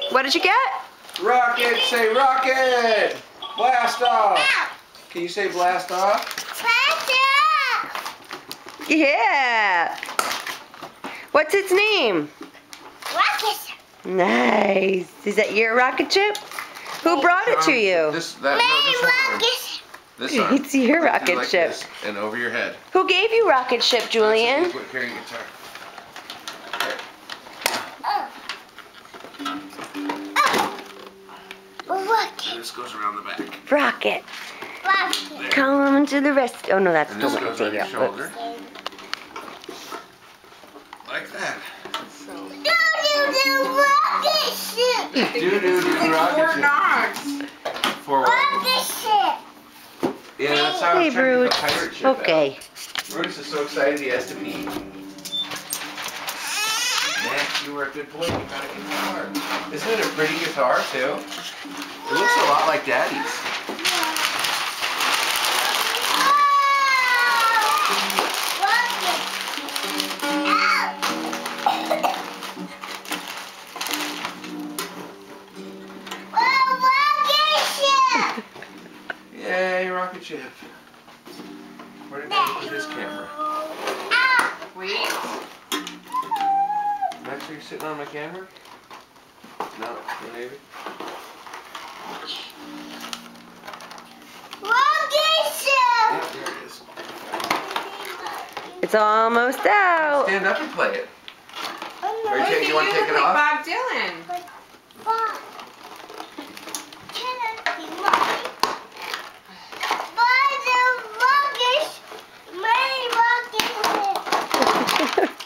What did you get? Rocket, say rocket! Blast off! Can you say blast off? Yeah. What's its name? Rocket. Nice. Is that your rocket ship? Who brought it to you? This Rocket. arm. It's your Right rocket like ship. this, and over your head. Who gave you rocket ship, Julian? That's it. Carrying guitar. Rocket. And this goes around the back. Rocket. Rocket. Come to the rescue. Oh no, that's And the this one. goes on your shoulder. Like that. Rocket ship. Do rocket ship. For what? Rocket ship. Yeah, that's how Hey, I'm trying to get Bruce. the pirate ship out. Okay. Bruce is so excited he has to pee. Max, you were a good boy. You got a guitar. Isn't it a pretty guitar, too? It looks a lot like Daddy's. Yay, rocket ship. Where did I put this camera? Wait. Max, are you sitting on my camera? No, maybe. Yeah, there it is. It's almost out. Stand up and play it. Or Look at you want to take it like off? Bob Dylan.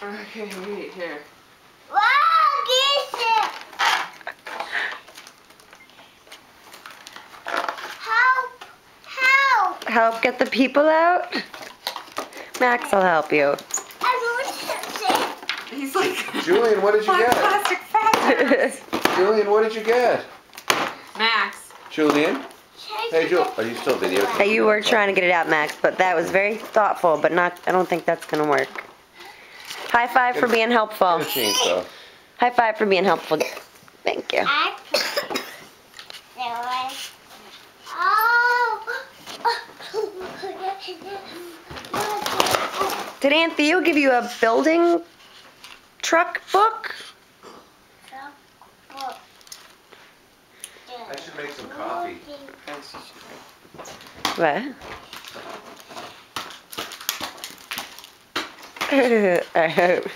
Okay, wait, here. Help get the people out? Max will help you. He's like, Julian, what did you get? plastic faucet. Julian, what did you get? Max. Julian? Hey, Julian. Are you still videotaping? Hey, you were trying to get it out, Max, but that was very thoughtful, but not. I don't think that's gonna work. High five for being helpful. Get a chainsaw. High five for being helpful. Thank you. Did Aunt Theo give you a building truck book? I should make some coffee. What? I hope.